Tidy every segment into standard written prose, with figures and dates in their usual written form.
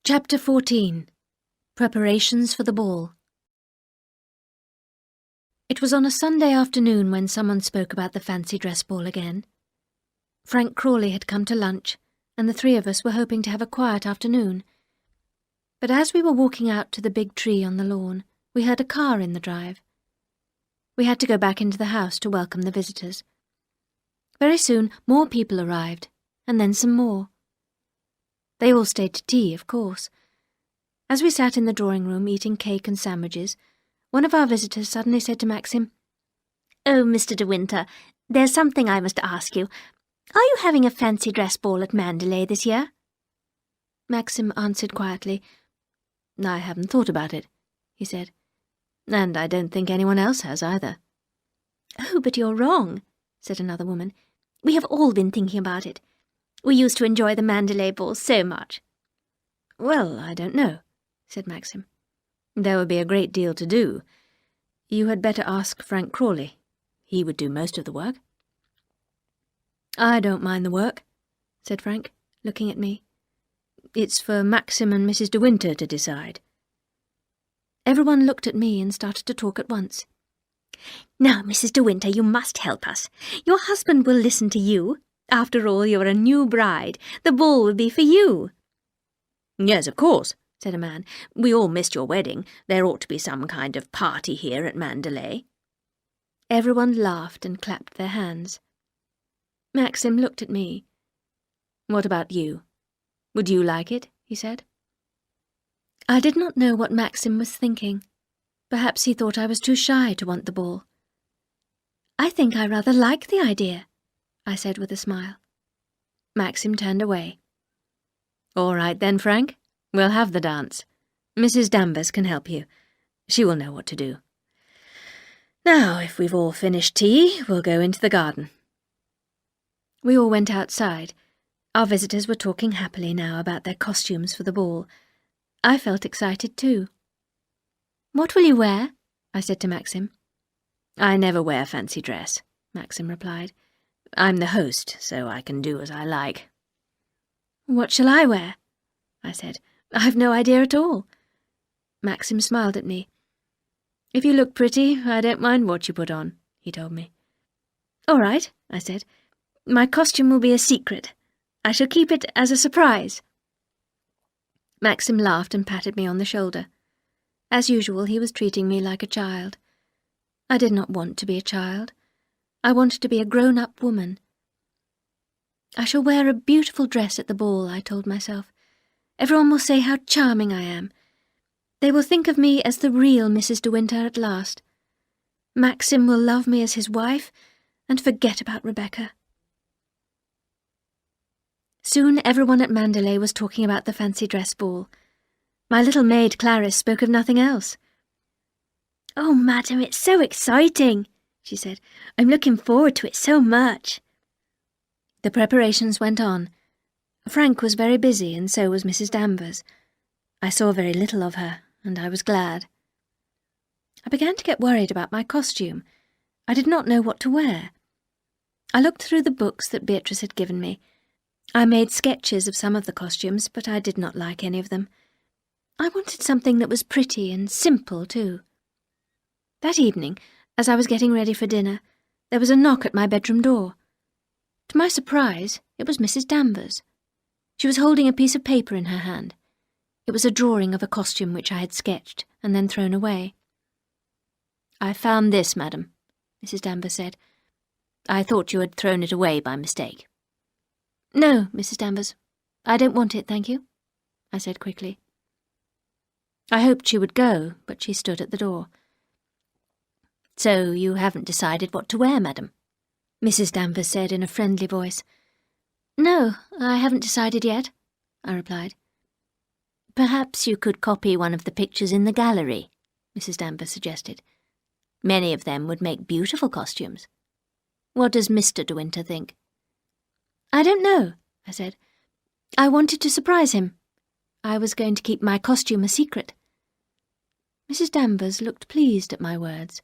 Chapter 14. Preparations for the Ball. It was on a Sunday afternoon when someone spoke about the fancy dress ball again. Frank Crawley had come to lunch, and the three of us were hoping to have a quiet afternoon. But as we were walking out to the big tree on the lawn, we heard a car in the drive. We had to go back into the house to welcome the visitors. Very soon more people arrived, and then some more. They all stayed to tea, of course. As we sat in the drawing-room eating cake and sandwiches, one of our visitors suddenly said to Maxim, "Oh, Mr. De Winter, there's something I must ask you. Are you having a fancy dress ball at Mandalay this year?" Maxim answered quietly. "I haven't thought about it," he said. "And I don't think anyone else has either." "Oh, but you're wrong," said another woman. "We have all been thinking about it. We used to enjoy the Mandalay ball so much." "Well, I don't know," said Maxim. "There would be a great deal to do. You had better ask Frank Crawley. He would do most of the work." "I don't mind the work," said Frank, looking at me. "It's for Maxim and Mrs. De Winter to decide." Everyone looked at me and started to talk at once. "Now, Mrs. De Winter, you must help us. Your husband will listen to you. After all, you're a new bride. The ball will be for you." "Yes, of course," said a man. "We all missed your wedding. There ought to be some kind of party here at Mandalay." Everyone laughed and clapped their hands. Maxim looked at me. "What about you? Would you like it?" he said. I did not know what Maxim was thinking. Perhaps he thought I was too shy to want the ball. "I think I rather like the idea," I said with a smile. Maxim turned away. "All right then, Frank. We'll have the dance. Mrs. Danvers can help you. She will know what to do. Now, if we've all finished tea, we'll go into the garden." We all went outside. Our visitors were talking happily now about their costumes for the ball. I felt excited too. "What will you wear?" I said to Maxim. "I never wear fancy dress," Maxim replied. "I'm the host, so I can do as I like." "What shall I wear?" I said. "I've no idea at all." Maxim smiled at me. "If you look pretty, I don't mind what you put on," he told me. "All right," I said. "My costume will be a secret. I shall keep it as a surprise." Maxim laughed and patted me on the shoulder. As usual, he was treating me like a child. I did not want to be a child. I wanted to be a grown-up woman. "I shall wear a beautiful dress at the ball," I told myself. "Everyone will say how charming I am. They will think of me as the real Mrs. De Winter at last. Maxim will love me as his wife and forget about Rebecca." Soon everyone at Mandalay was talking about the fancy dress ball. My little maid Clarice spoke of nothing else. "Oh, madam, it's so exciting," she said. "I'm looking forward to it so much." The preparations went on. Frank was very busy, and so was Mrs. Danvers. I saw very little of her, and I was glad. I began to get worried about my costume. I did not know what to wear. I looked through the books that Beatrice had given me. I made sketches of some of the costumes, but I did not like any of them. I wanted something that was pretty and simple, too. That evening, as I was getting ready for dinner, there was a knock at my bedroom door. To my surprise, it was Mrs. Danvers. She was holding a piece of paper in her hand. It was a drawing of a costume which I had sketched and then thrown away. "I found this, madam," Mrs. Danvers said. "I thought you had thrown it away by mistake." "No, Mrs. Danvers, I don't want it, thank you," I said quickly. I hoped she would go, but she stood at the door. "So you haven't decided what to wear, madam?" Mrs. Danvers said in a friendly voice. "No, I haven't decided yet," I replied. "Perhaps you could copy one of the pictures in the gallery," Mrs. Danvers suggested. "Many of them would make beautiful costumes. What does Mr. De Winter think?" "I don't know," I said. "I wanted to surprise him. I was going to keep my costume a secret." Mrs. Danvers looked pleased at my words.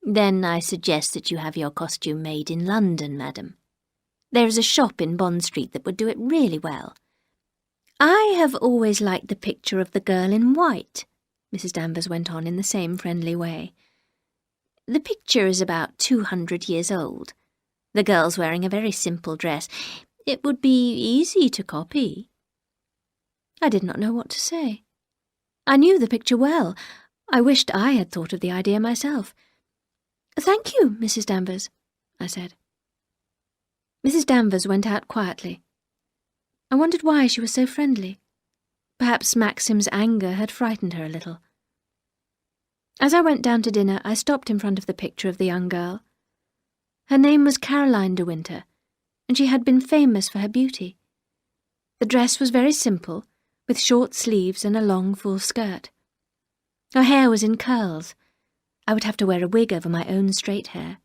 "Then I suggest that you have your costume made in London, madam. There is a shop in Bond Street that would do it really well. I have always liked the picture of the girl in white, Mrs. Danvers went on in the same friendly way. The picture is about 200 years old. The girl's wearing a very simple dress. It would be easy to copy. I did not know what to say. I knew the picture well. I wished I had thought of the idea myself. "Thank you, Mrs. Danvers," I said. Mrs. Danvers went out quietly. I wondered why she was so friendly. Perhaps Maxim's anger had frightened her a little. As I went down to dinner, I stopped in front of the picture of the young girl. Her name was Caroline de Winter, and she had been famous for her beauty. The dress was very simple, with short sleeves and a long full skirt. Her hair was in curls. I would have to wear a wig over my own straight hair.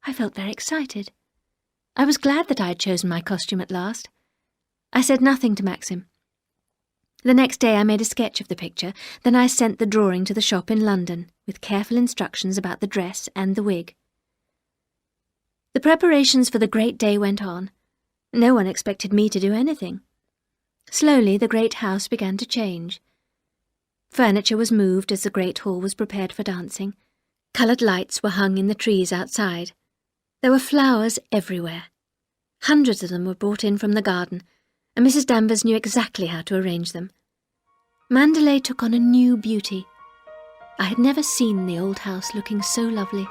I felt very excited. I was glad that I had chosen my costume at last. I said nothing to Maxim. The next day I made a sketch of the picture, then I sent the drawing to the shop in London, with careful instructions about the dress and the wig. The preparations for the great day went on. No one expected me to do anything. Slowly the great house began to change. Furniture was moved as the great hall was prepared for dancing. Coloured lights were hung in the trees outside. There were flowers everywhere. Hundreds of them were brought in from the garden, and Mrs. Danvers knew exactly how to arrange them. Mandalay took on a new beauty. I had never seen the old house looking so lovely.